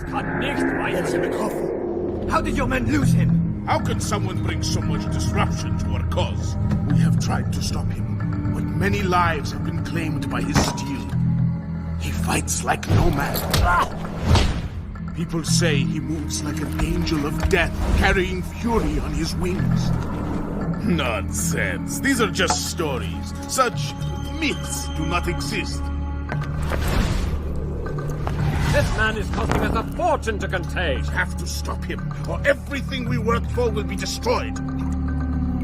kann nicht weitergehen. How did your men lose him? How can someone bring so much disruption to our cause? We have tried to stop him, but many lives have been claimed by his steel. He fights like no man. People say he moves like an angel of death, carrying fury on his wings. Nonsense. These are just stories. Such myths do not exist. This man is costing us a fortune to contain. We have to stop him, or everything we worked for will be destroyed.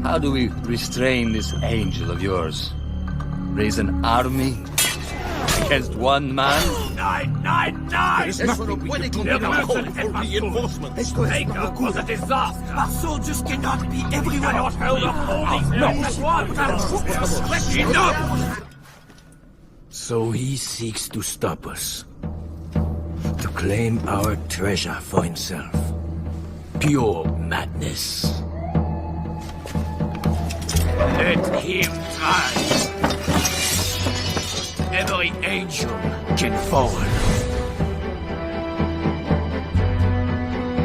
How do we restrain this angel of yours? Raise an army against one man? Nein! There is nothing we can do without calling for reinforcements. Takeout was a disaster. Our soldiers cannot be everywhere. Cannot hold up all these men at once. Enough! So he seeks to stop us. To claim our treasure for himself. Pure madness. Let him try. Every angel can fall.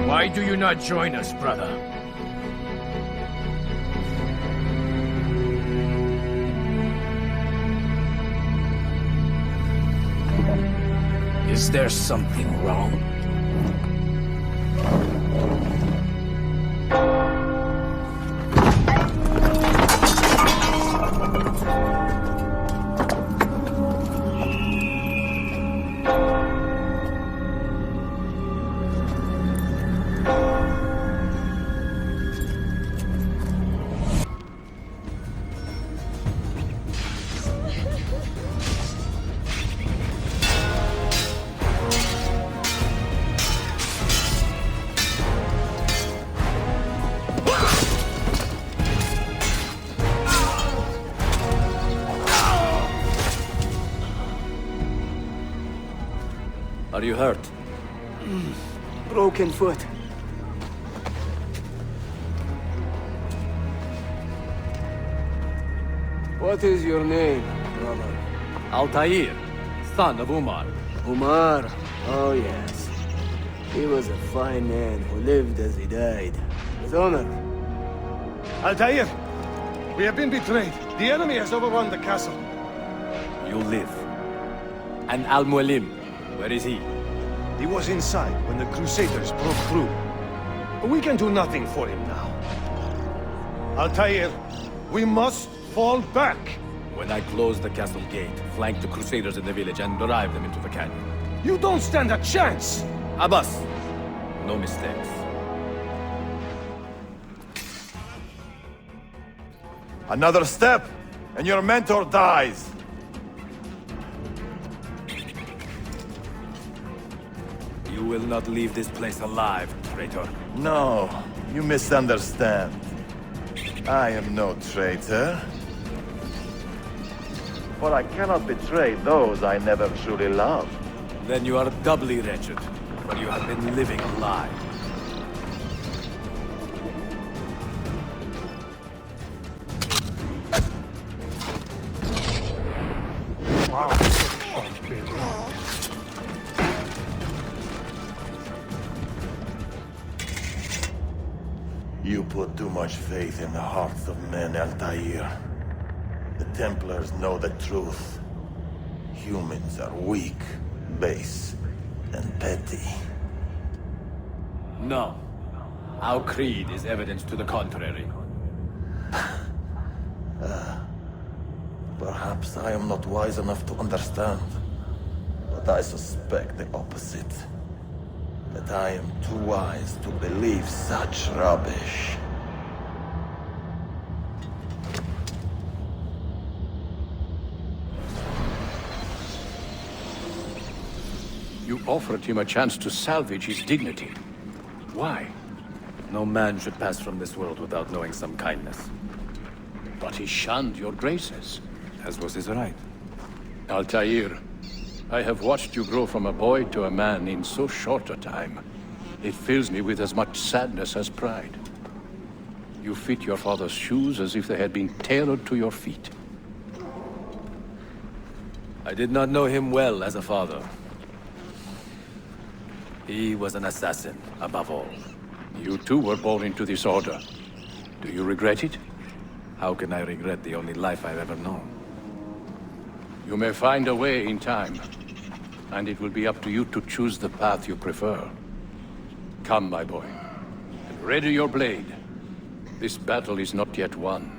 Why do you not join us, brother? Is there something wrong? Are you hurt? Broken foot. What is your name, brother? Altaïr, son of Umar. Umar? Oh yes. He was a fine man who lived as he died. With honor. Altair! We have been betrayed. The enemy has overrun the castle. You live. And Al-Mualim, where is he? He was inside when the Crusaders broke through. We can do nothing for him now. Altair, we must fall back. When I close the castle gate, flank the Crusaders in the village and drive them into the canyon. You don't stand a chance! Abbas, no mistakes. Another step, and your mentor dies. You will not leave this place alive, traitor. No, you misunderstand. I am no traitor. For I cannot betray those I never truly loved. Then you are doubly wretched, for you have been living a lie. You put too much faith in the hearts of men, Altair. The Templars know the truth. Humans are weak, base, and petty. No. Our creed is evidence to the contrary. Perhaps I am not wise enough to understand, but I suspect the opposite. That I am too wise to believe such rubbish. You offered him a chance to salvage his dignity. Why? No man should pass from this world without knowing some kindness. But he shunned your graces. As was his right. Altair, I have watched you grow from a boy to a man in so short a time. It fills me with as much sadness as pride. You fit your father's shoes as if they had been tailored to your feet. I did not know him well as a father. He was an assassin, above all. You too were born into this order. Do you regret it? How can I regret the only life I've ever known? You may find a way in time, and it will be up to you to choose the path you prefer. Come, my boy, and ready your blade. This battle is not yet won.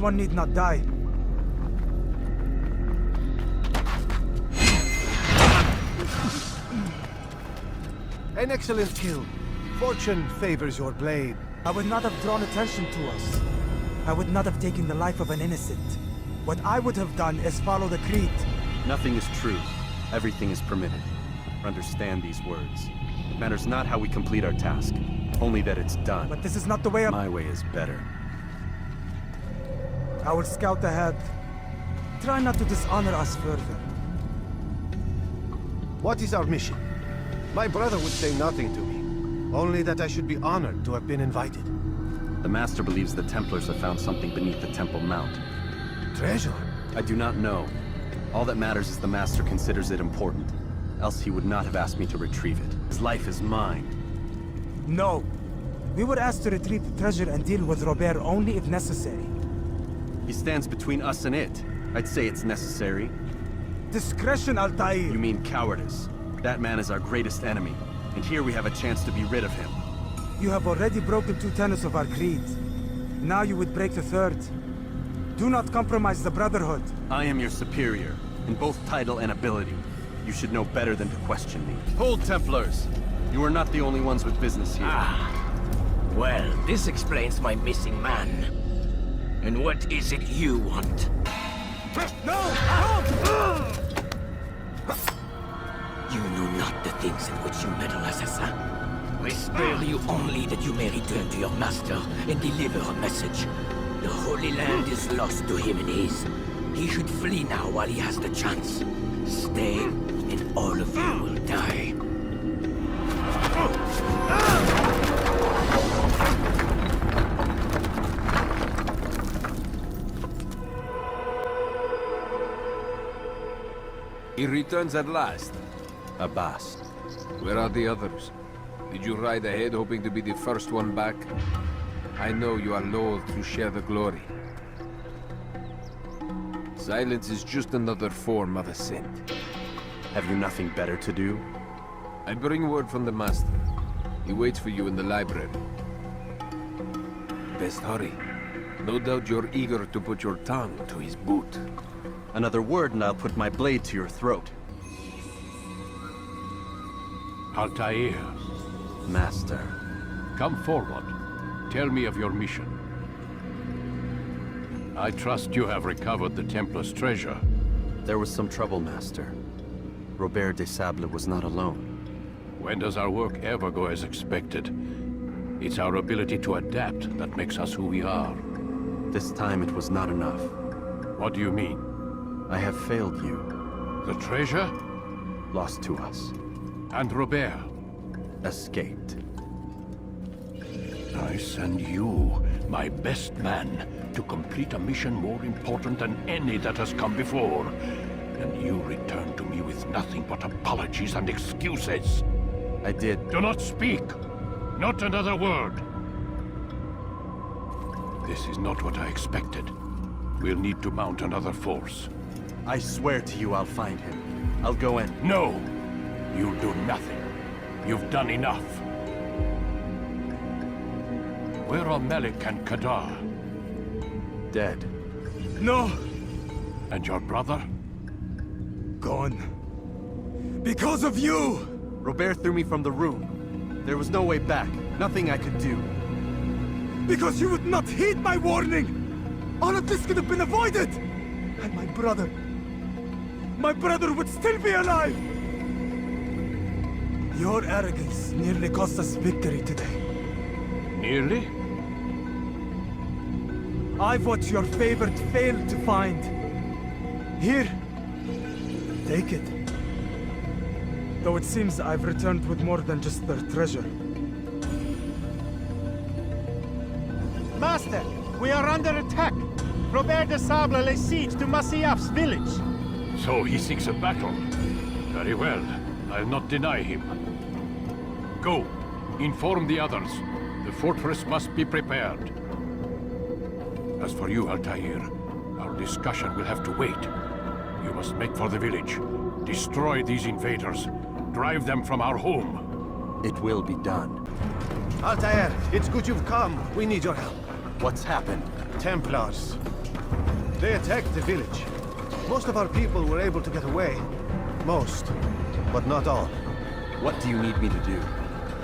One need not die. An excellent kill. Fortune favors your blade. I would not have drawn attention to us. I would not have taken the life of an innocent. What I would have done is follow the creed. Nothing is true. Everything is permitted. Understand these words. It matters not how we complete our task, only that it's done. But this is not the way My way is better. I will scout ahead. Try not to dishonor us further. What is our mission? My brother would say nothing to me. Only that I should be honored to have been invited. The Master believes the Templars have found something beneath the Temple Mount. Treasure? I do not know. All that matters is the Master considers it important. Else he would not have asked me to retrieve it. His life is mine. No. We were asked to retrieve the treasure and deal with Robert only if necessary. He stands between us and it. I'd say it's necessary. Discretion, Altaïr! You mean cowardice. That man is our greatest enemy, and here we have a chance to be rid of him. You have already broken 2 tenets of our creed. Now you would break the 3rd. Do not compromise the Brotherhood. I am your superior, in both title and ability. You should know better than to question me. Hold, Templars! You are not the only ones with business here. Well, this explains my missing man. And what is it you want? No! You know not the things in which you meddle, assassin. I spare you only that you may return to your master and deliver a message. The Holy Land is lost to him and his. He should flee now while he has the chance. Stay, and all of you will die. He returns at last. Abbas. Where are the others? Did you ride ahead hoping to be the first one back? I know you are loath to share the glory. Silence is just another form of assent. Have you nothing better to do? I bring word from the Master. He waits for you in the library. Best hurry. No doubt you're eager to put your tongue to his boot. Another word and I'll put my blade to your throat. Altaïr. Master. Come forward. Tell me of your mission. I trust you have recovered the Templar's treasure. There was some trouble, Master. Robert de Sable was not alone. When does our work ever go as expected? It's our ability to adapt that makes us who we are. This time it was not enough. What do you mean? I have failed you. The treasure? Lost to us. And Robert? Escaped. I send you, my best man, to complete a mission more important than any that has come before. And you return to me with nothing but apologies and excuses. I did. Do not speak. Not another word. This is not what I expected. We'll need to mount another force. I swear to you I'll find him. I'll go in. No! You'll do nothing. You've done enough. Where are Melik and Kadar? Dead. No! And your brother? Gone. Because of you! Robert threw me from the room. There was no way back. Nothing I could do. Because you would not heed my warning! All of this could have been avoided! And my brother would still be alive! Your arrogance nearly cost us victory today. Nearly? I've what your favorite failed to find. Here, take it. Though it seems I've returned with more than just their treasure. Master, we are under attack. Robert de Sable lays siege to Masyaf's village. So he seeks a battle. Very well. I'll not deny him. Go. Inform the others. The fortress must be prepared. As for you, Altaïr, our discussion will have to wait. You must make for the village. Destroy these invaders. Drive them from our home. It will be done. Altaïr, it's good you've come. We need your help. What's happened? Templars. They attacked the village. Most of our people were able to get away. Most, but not all. What do you need me to do?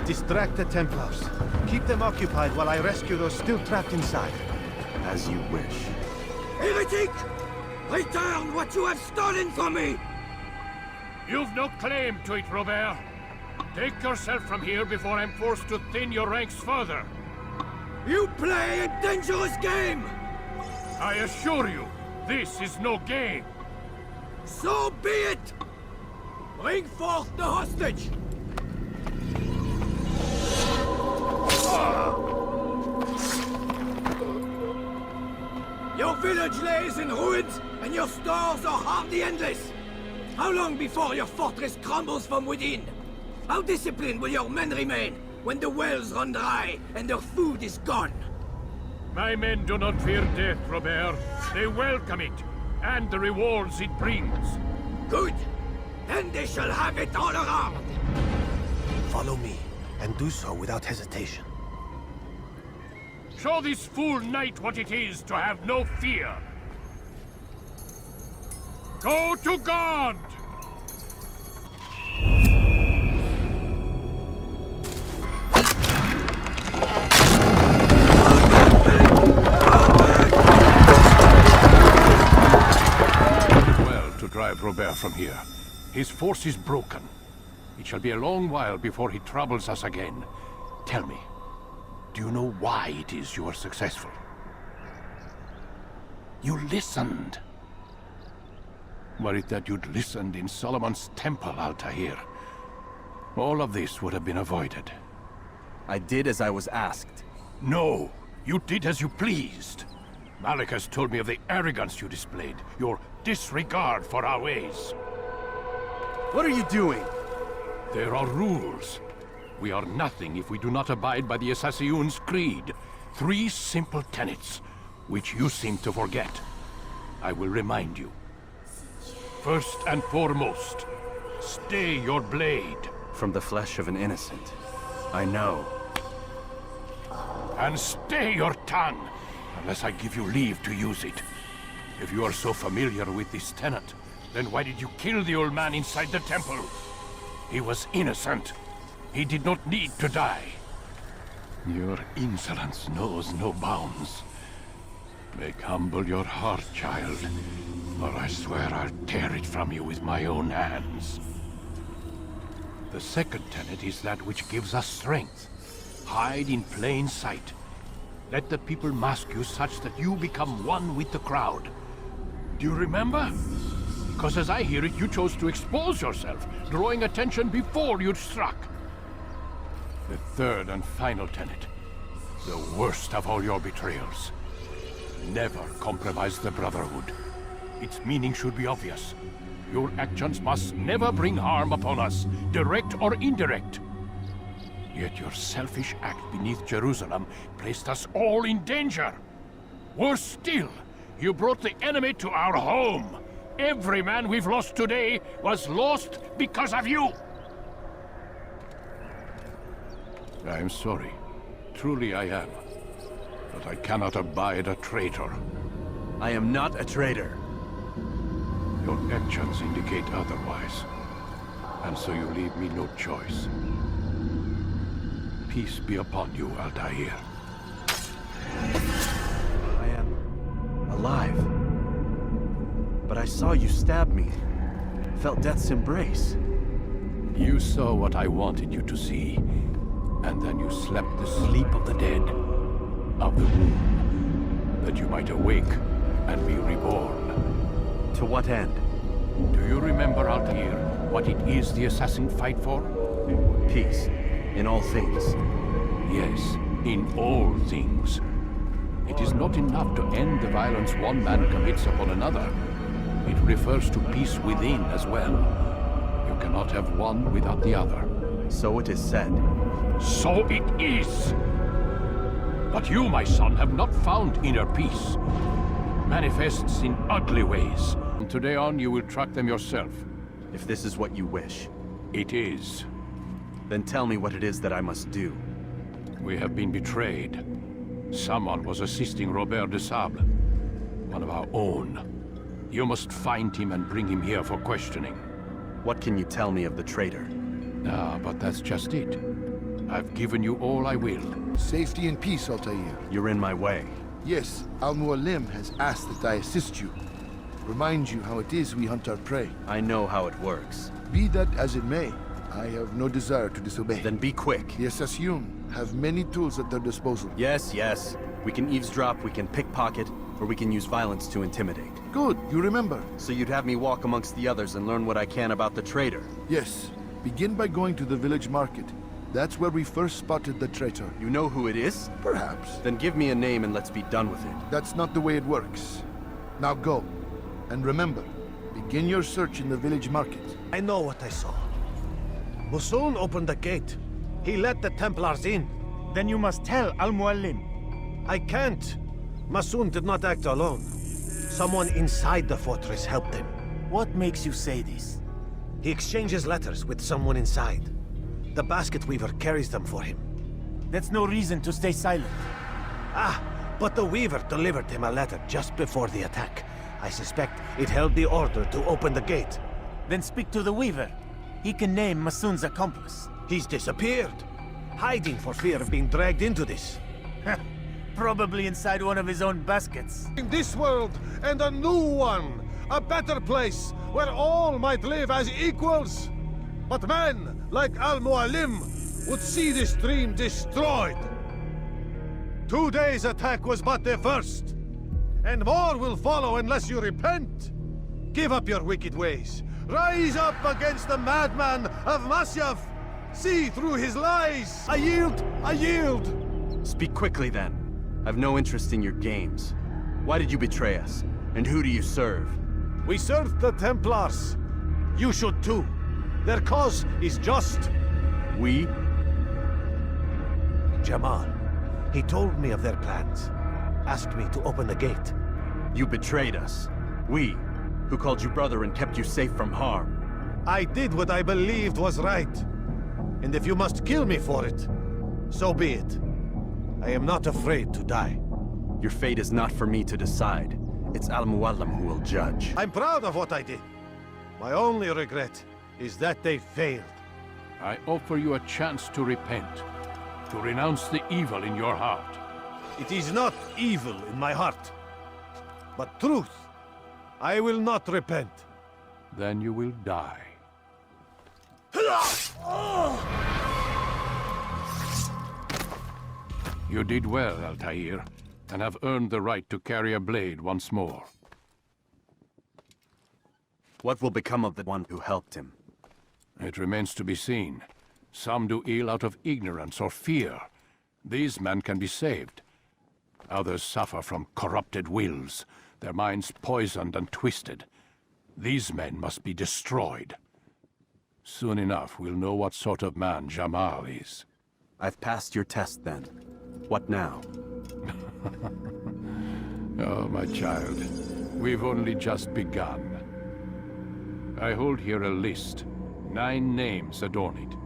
Distract the Templars. Keep them occupied while I rescue those still trapped inside. As you wish. Heretic! Return what you have stolen from me! You've no claim to it, Robert. Take yourself from here before I'm forced to thin your ranks further. You play a dangerous game! I assure you, this is no game. So be it! Bring forth the hostage! Your village lays in ruins, and your stores are hardly endless. How long before your fortress crumbles from within? How disciplined will your men remain when the wells run dry and their food is gone? My men do not fear death, Robert. They welcome it, and the rewards it brings. Good. Then they shall have it all around. Follow me, and do so without hesitation. Show this fool knight what it is to have no fear. Go to God! Well, to drive Robert from here. His force is broken. It shall be a long while before he troubles us again. Tell me, do you know why it is you are successful? You listened. Were it that you'd listened in Solomon's temple, Altaïr, all of this would have been avoided. I did as I was asked. No, you did as you pleased. Malik has told me of the arrogance you displayed, your disregard for our ways. What are you doing? There are rules. We are nothing if we do not abide by the Assassin's creed. 3 simple tenets, which you seem to forget. I will remind you. First and foremost, stay your blade. From the flesh of an innocent. I know. And stay your tongue, unless I give you leave to use it. If you are so familiar with this tenet, then why did you kill the old man inside the temple? He was innocent. He did not need to die. Your insolence knows no bounds. Make humble your heart, child, or I swear I'll tear it from you with my own hands. The second tenet is that which gives us strength. Hide in plain sight. Let the people mask you such that you become one with the crowd. Do you remember? Because as I hear it, you chose to expose yourself, drawing attention before you'd struck. The third and final tenet, the worst of all your betrayals. Never compromise the Brotherhood. Its meaning should be obvious. Your actions must never bring harm upon us, direct or indirect. Yet your selfish act beneath Jerusalem placed us all in danger. Worse still, you brought the enemy to our home. Every man we've lost today was lost because of you. I am sorry. Truly I am. But I cannot abide a traitor. I am not a traitor. Your actions indicate otherwise. And so you leave me no choice. Peace be upon you, Altaïr. I am alive. But I saw you stab me. Felt death's embrace. You saw what I wanted you to see. And then you slept the sleep of the dead. Of the womb. That you might awake and be reborn. To what end? Do you remember, Altaïr, what it is the assassin fight for? Peace. In all things. Yes, in all things. It is not enough to end the violence one man commits upon another. It refers to peace within as well. You cannot have one without the other. So it is said. So it is! But you, my son, have not found inner peace. Manifests in ugly ways. From today on, you will track them yourself. If this is what you wish. It is. Then tell me what it is that I must do. We have been betrayed. Someone was assisting Robert de Sable. One of our own. You must find him and bring him here for questioning. What can you tell me of the traitor? Ah, but that's just it. I've given you all I will. Safety and peace, Altaïr. You're in my way. Yes, Al-Mualim has asked that I assist you. Remind you how it is we hunt our prey. I know how it works. Be that as it may, I have no desire to disobey. Then be quick. The Assassin have many tools at their disposal. Yes, yes. We can eavesdrop, we can pickpocket, or we can use violence to intimidate. Good, you remember. So you'd have me walk amongst the others and learn what I can about the traitor? Yes. Begin by going to the village market. That's where we first spotted the traitor. You know who it is? Perhaps. Then give me a name and let's be done with it. That's not the way it works. Now go. And remember, begin your search in the village market. I know what I saw. Musoon opened the gate. He let the Templars in. Then you must tell Al-Mualim. I can't. Musoon did not act alone. Someone inside the fortress helped him. What makes you say this? He exchanges letters with someone inside. The basket weaver carries them for him. That's no reason to stay silent. Ah, but the weaver delivered him a letter just before the attack. I suspect it held the order to open the gate. Then speak to the weaver. He can name Masoon's accomplice. He's disappeared. Hiding for fear of being dragged into this. Probably inside one of his own baskets. In this world and a new one. A better place where all might live as equals. But men like Al-Mualim would see this dream destroyed. 2 days' attack was but the first, and more will follow unless you repent. Give up your wicked ways. Rise up against the madman of Masyaf. See through his lies. I yield! I yield! Speak quickly, then. I've no interest in your games. Why did you betray us? And who do you serve? We serve the Templars. You should too. Their cause is just. We? Jamal. He told me of their plans. Asked me to open the gate. You betrayed us. We, who called you brother and kept you safe from harm. I did what I believed was right. And if you must kill me for it, so be it. I am not afraid to die. Your fate is not for me to decide. It's Al-Muallim who will judge. I'm proud of what I did. My only regret is that they failed. I offer you a chance to repent, to renounce the evil in your heart. It is not evil in my heart, but truth. I will not repent. Then you will die. You did well, Altaïr, and have earned the right to carry a blade once more. What will become of the one who helped him? It remains to be seen. Some do ill out of ignorance or fear. These men can be saved. Others suffer from corrupted wills, their minds poisoned and twisted. These men must be destroyed. Soon enough, we'll know what sort of man Jamal is. I've passed your test, then. What now? Oh, my child. We've only just begun. I hold here a list. 9 names adorn it.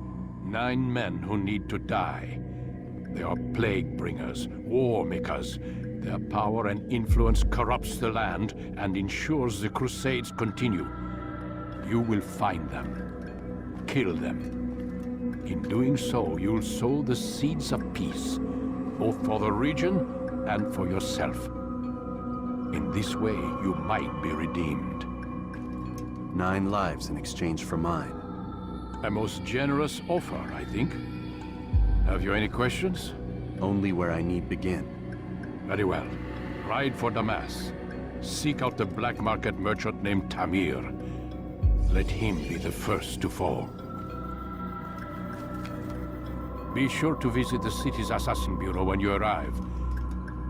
9 men who need to die. They are plague bringers, war makers. Their power and influence corrupts the land and ensures the Crusades continue. You will find them. Kill them. In doing so, you'll sow the seeds of peace, both for the region and for yourself. In this way, you might be redeemed. 9 lives in exchange for mine. A most generous offer, I think. Have you any questions? Only where I need begin. Very well. Ride for Damas. Seek out the black market merchant named Tamir. Let him be the first to fall. Be sure to visit the city's assassin bureau when you arrive.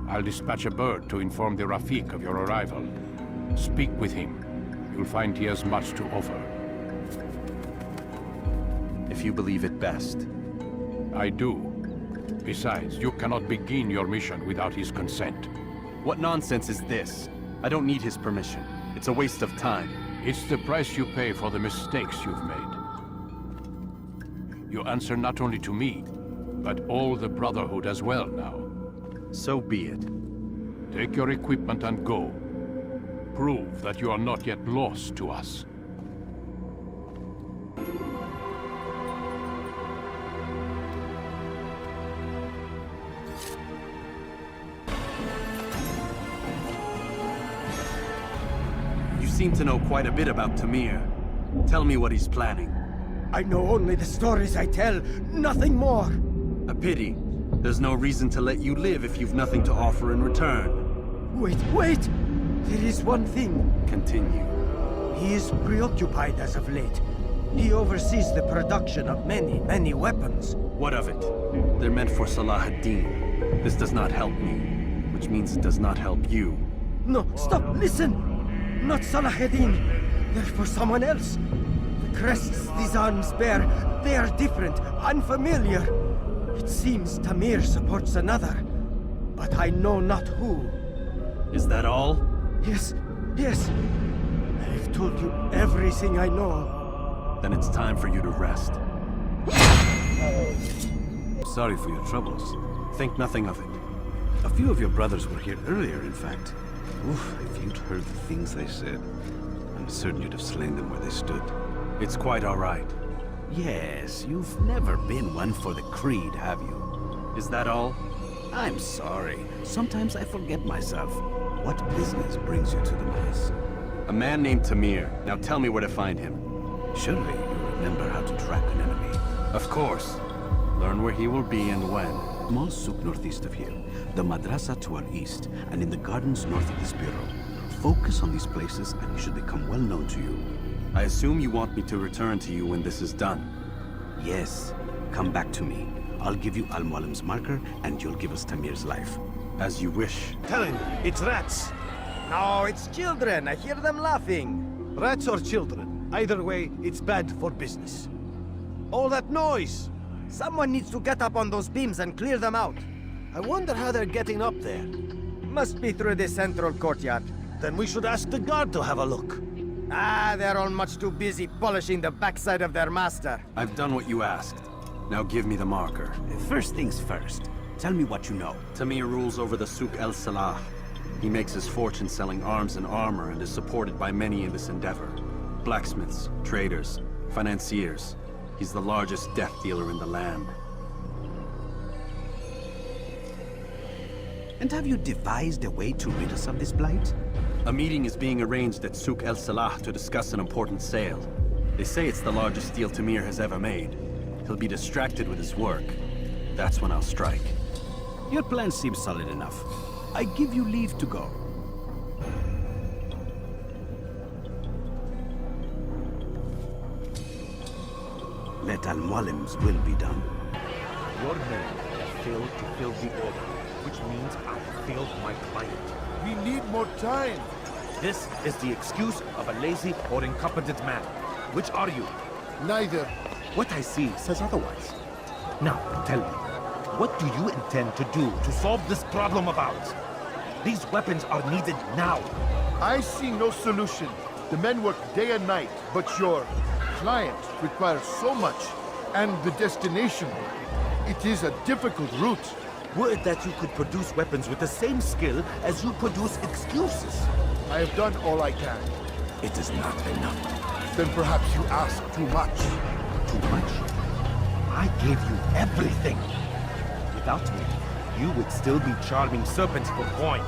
I'll dispatch a bird to inform the Rafiq of your arrival. Speak with him. You'll find he has much to offer. If you believe it best. I do. Besides, you cannot begin your mission without his consent. What nonsense is this? I don't need his permission. It's a waste of time. It's the price you pay for the mistakes you've made. You answer not only to me, but all the Brotherhood as well now. So be it. Take your equipment and go. Prove that you are not yet lost to us. You seem to know quite a bit about Tamir. Tell me what he's planning. I know only the stories I tell, nothing more. A pity. There's no reason to let you live if you've nothing to offer in return. Wait! There is one thing. Continue. He is preoccupied as of late. He oversees the production of many weapons. What of it? They're meant for Salah ad-Din. This does not help me, which means it does not help you. No, stop, listen! Not Salah ad-Din. They're for someone else. The crests these arms bear, they are different, unfamiliar. It seems Tamir supports another, but I know not who. Is that all? Yes. I've told you everything I know. Then it's time for you to rest. Sorry for your troubles. Think nothing of it. A few of your brothers were here earlier, in fact. Oof, if you'd heard the things they said, I'm certain you'd have slain them where they stood. It's quite all right. Yes, you've never been one for the creed, have you? Is that all? I'm sorry. Sometimes I forget myself. What business brings you to the Mass? A man named Tamir. Now tell me where to find him. Surely you remember how to track an enemy. Of course. Learn where he will be and when. Small souk northeast of here, the madrasa to our east, and in the gardens north of this bureau. Focus on these places and he should become well known to you. I assume you want me to return to you when this is done. Yes. Come back to me. I'll give you Al-Mualim's marker and you'll give us Tamir's life. As you wish. Telling you, it's rats. No, it's children. I hear them laughing. Rats or children. Either way, it's bad for business. All that noise! Someone needs to get up on those beams and clear them out. I wonder how they're getting up there. Must be through the central courtyard. Then we should ask the guard to have a look. Ah, they're all much too busy polishing the backside of their master. I've done what you asked. Now give me the marker. First things first. Tell me what you know. Tamir rules over the Souk el-Salah. He makes his fortune selling arms and armor and is supported by many in this endeavor. Blacksmiths, traders, financiers. He's the largest death dealer in the land. And have you devised a way to rid us of this blight? A meeting is being arranged at Souk el-Salah to discuss an important sale. They say it's the largest deal Tamir has ever made. He'll be distracted with his work. That's when I'll strike. Your plan seems solid enough. I give you leave to go. Let Al-Mualim's will be done. Your men have failed to fill the order, which means I have failed my client. We need more time. This is the excuse of a lazy or incompetent man. Which are you? Neither. What I see says otherwise. Now, tell me, what do you intend to do to solve this problem of ours? These weapons are needed now. I see no solution. The men work day and night, but your client requires so much. And the destination, it is a difficult route. Would that you could produce weapons with the same skill as you produce excuses. I have done all I can. It is not enough. Then perhaps you ask too much. Too much? I gave you everything. Without me, you would still be charming serpents for coin.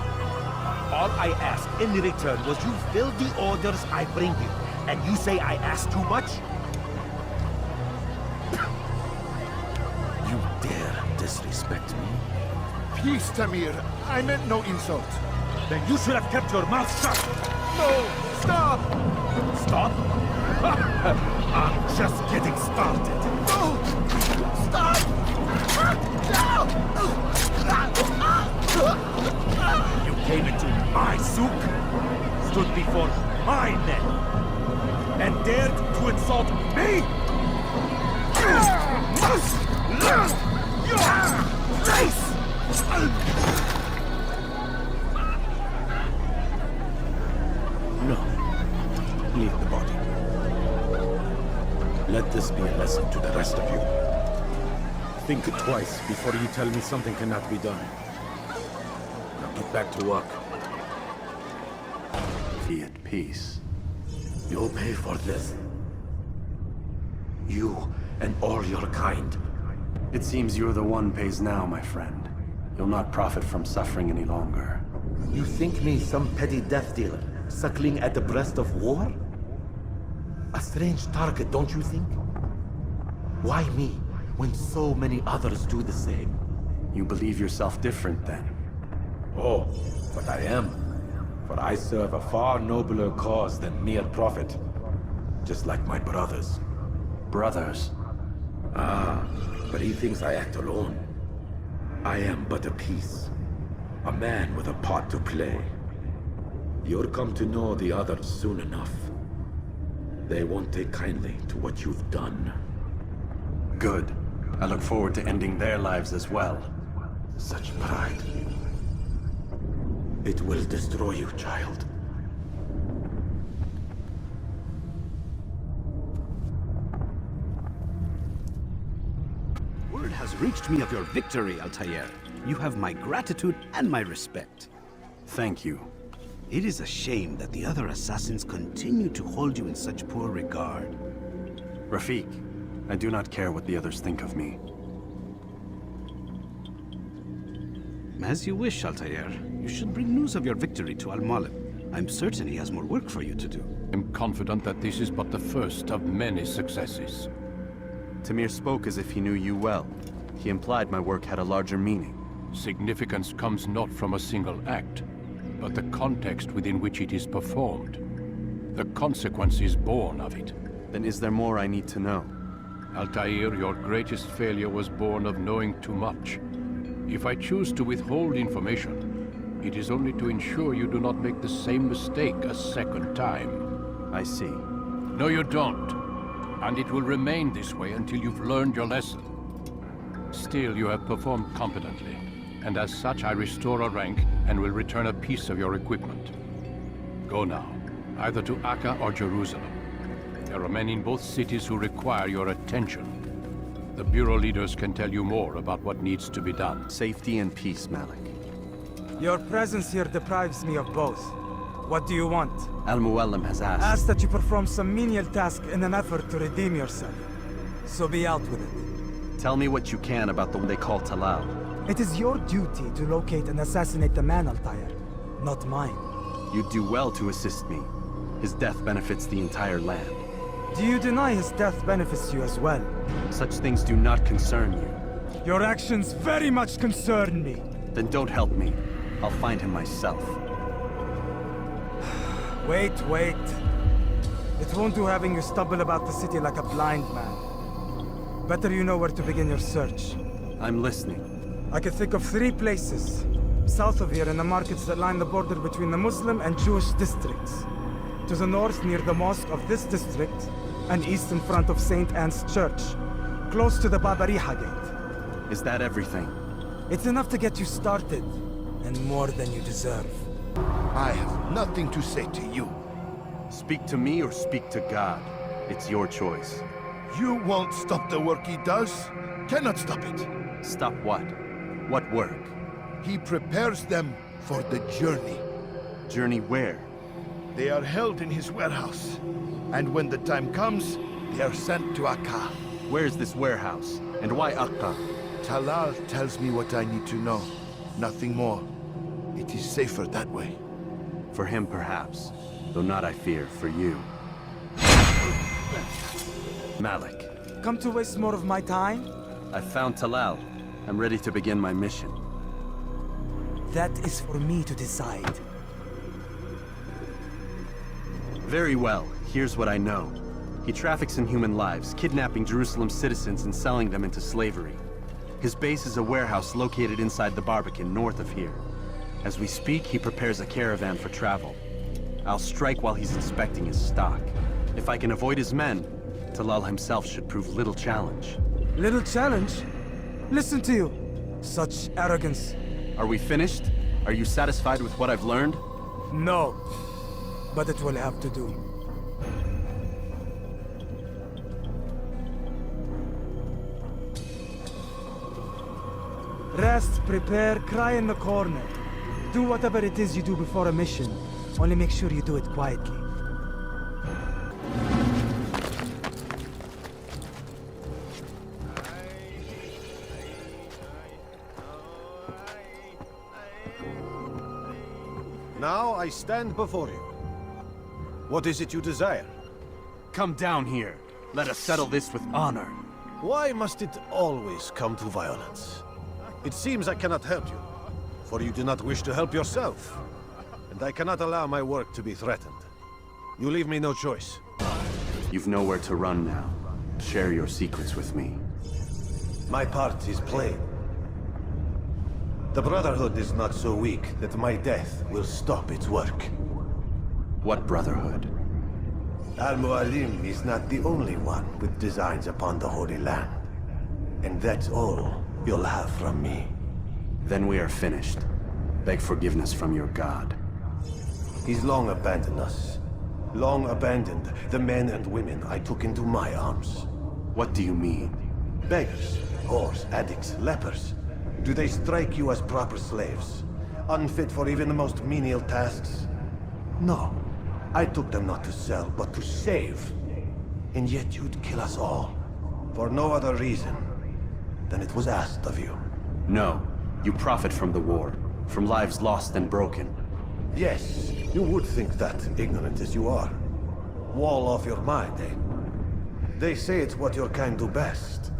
All I ask in return was you fill the orders I bring you. And you say I ask too much? You dare disrespect me? Peace, Tamir. I meant no insult. Then you should have kept your mouth shut. No! Stop! Stop? I'm just getting started. No! Stop! You came into my souk, stood before my men, and dared to insult me? Your face! No. Leave the body. Let this be a lesson to the rest of you. Think twice before you tell me something cannot be done. Now get back to work. Be at peace. You'll pay for this. You and all your kind. It seems you're the one pays now, my friend. You'll not profit from suffering any longer. You think me some petty death dealer, suckling at the breast of war? A strange target, don't you think? Why me, when so many others do the same? You believe yourself different, then? Oh, but I am. For I serve a far nobler cause than mere profit. Just like my brothers. Brothers? Ah, but he thinks I act alone. I am but a piece. A man with a part to play. You'll come to know the others soon enough. They won't take kindly to what you've done. Good. I look forward to ending their lives as well. Such pride. It will destroy you, child. Word has reached me of your victory, Altaïr. You have my gratitude and my respect. Thank you. It is a shame that the other assassins continue to hold you in such poor regard. Rafiq, I do not care what the others think of me. As you wish, Altaïr. You should bring news of your victory to Al-Mualim. I'm certain he has more work for you to do. I'm confident that this is but the first of many successes. Tamir spoke as if he knew you well. He implied my work had a larger meaning. Significance comes not from a single act, but the context within which it is performed. The consequences born of it. Then is there more I need to know? Altaïr, your greatest failure was born of knowing too much. If I choose to withhold information, it is only to ensure you do not make the same mistake a second time. I see. No, you don't. And it will remain this way until you've learned your lesson. Still, you have performed competently, and as such I restore a rank and will return a piece of your equipment. Go now, either to Akka or Jerusalem. There are men in both cities who require your attention. The Bureau leaders can tell you more about what needs to be done. Safety and peace, Malik. Your presence here deprives me of both. What do you want? Al-Muallim has asked. Asked that you perform some menial task in an effort to redeem yourself. So be out with it. Tell me what you can about the one they call Talal. It is your duty to locate and assassinate the man, Altaïr, not mine. You'd do well to assist me. His death benefits the entire land. Do you deny his death benefits you as well? Such things do not concern you. Your actions very much concern me. Then don't help me. I'll find him myself. Wait. It won't do having you stumble about the city like a blind man. Better you know where to begin your search. I'm listening. I can think of 3 places. South of here in the markets that line the border between the Muslim and Jewish districts. To the north near the mosque of this district, and east in front of St. Anne's Church, close to the Babariha Gate. Is that everything? It's enough to get you started, and more than you deserve. I have nothing to say to you. Speak to me or speak to God. It's your choice. You won't stop the work he does. Cannot stop it. Stop what? What work? He prepares them for the journey. Journey where? They are held in his warehouse. And when the time comes, they are sent to Akka. Where is this warehouse? And why Akka? Talal tells me what I need to know. Nothing more. It is safer that way. For him, perhaps. Though not, I fear, for you. Malik. Come to waste more of my time? I've found Talal. I'm ready to begin my mission. That is for me to decide. Very well. Here's what I know. He traffics in human lives, kidnapping Jerusalem citizens and selling them into slavery. His base is a warehouse located inside the Barbican, north of here. As we speak, he prepares a caravan for travel. I'll strike while he's inspecting his stock. If I can avoid his men, Talal himself should prove little challenge. Little challenge? Listen to you. Such arrogance. Are we finished? Are you satisfied with what I've learned? No. But it will have to do. Rest, prepare, cry in the corner. Do whatever it is you do before a mission. Only make sure you do it quietly. Now I stand before you. What is it you desire? Come down here. Let us settle this with honor. Why must it always come to violence? It seems I cannot help you, for you do not wish to help yourself. And I cannot allow my work to be threatened. You leave me no choice. You've nowhere to run now. Share your secrets with me. My part is plain. The Brotherhood is not so weak that my death will stop its work. What Brotherhood? Al-Mu'allim is not the only one with designs upon the Holy Land. And that's all you'll have from me. Then we are finished. Beg forgiveness from your god. He's long abandoned us. Long abandoned the men and women I took into my arms. What do you mean? Beggars, whores, addicts, lepers. Do they strike you as proper slaves? Unfit for even the most menial tasks? No. I took them not to sell, but to save. And yet you'd kill us all. For no other reason than it was asked of you. No. You profit from the war. From lives lost and broken. Yes, you would think that, ignorant as you are. Wall off your mind, eh? They say it's what your kind do best.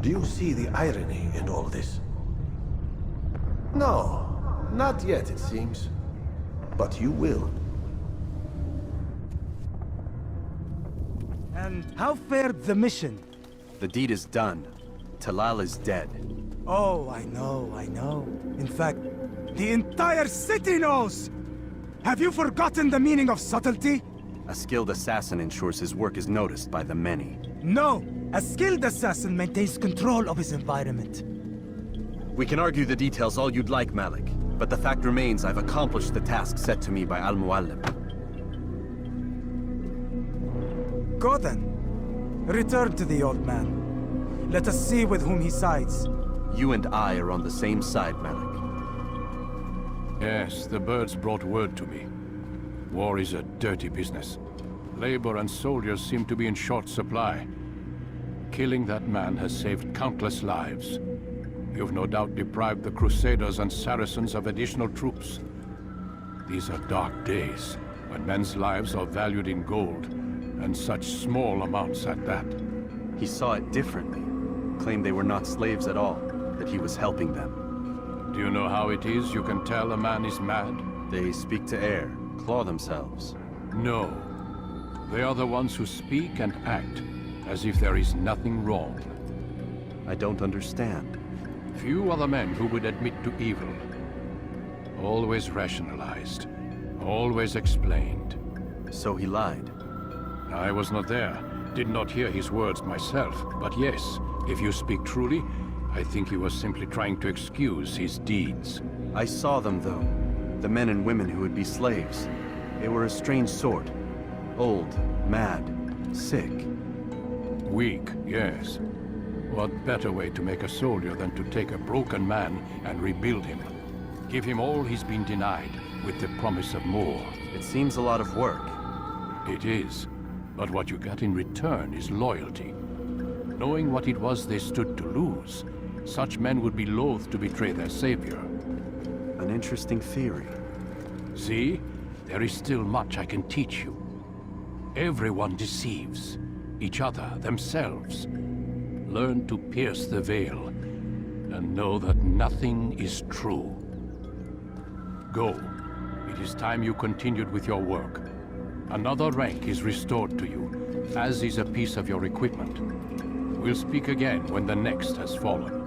Do you see the irony in all this? No, not yet, it seems. But you will. And how fared the mission? The deed is done. Talal is dead. Oh, I know. In fact, the entire city knows! Have you forgotten the meaning of subtlety? A skilled assassin ensures his work is noticed by the many. No! A skilled assassin maintains control of his environment. We can argue the details all you'd like, Malik. But the fact remains I've accomplished the task set to me by Al-Muallim. Go then. Return to the old man. Let us see with whom he sides. You and I are on the same side, Malik. Yes, the birds brought word to me. War is a dirty business. Labor and soldiers seem to be in short supply. Killing that man has saved countless lives. You've no doubt deprived the Crusaders and Saracens of additional troops. These are dark days, when men's lives are valued in gold, and such small amounts at that. He saw it differently. Claimed they were not slaves at all, that he was helping them. Do you know how it is you can tell a man is mad? They speak to air, claw themselves. No. They are the ones who speak and act as if there is nothing wrong. I don't understand. Few are the men who would admit to evil. Always rationalized. Always explained. So he lied? I was not there. Did not hear his words myself. But yes, if you speak truly, I think he was simply trying to excuse his deeds. I saw them, though. The men and women who would be slaves. They were a strange sort. Old, mad, sick. Weak, yes. What better way to make a soldier than to take a broken man and rebuild him? Give him all he's been denied, with the promise of more. It seems a lot of work. It is. But what you get in return is loyalty. Knowing what it was they stood to lose, such men would be loath to betray their savior. An interesting theory. See? There is still much I can teach you. Everyone deceives. Each other, themselves. Learn to pierce the veil, and know that nothing is true. Go. It is time you continued with your work. Another rank is restored to you, as is a piece of your equipment. We'll speak again when the next has fallen.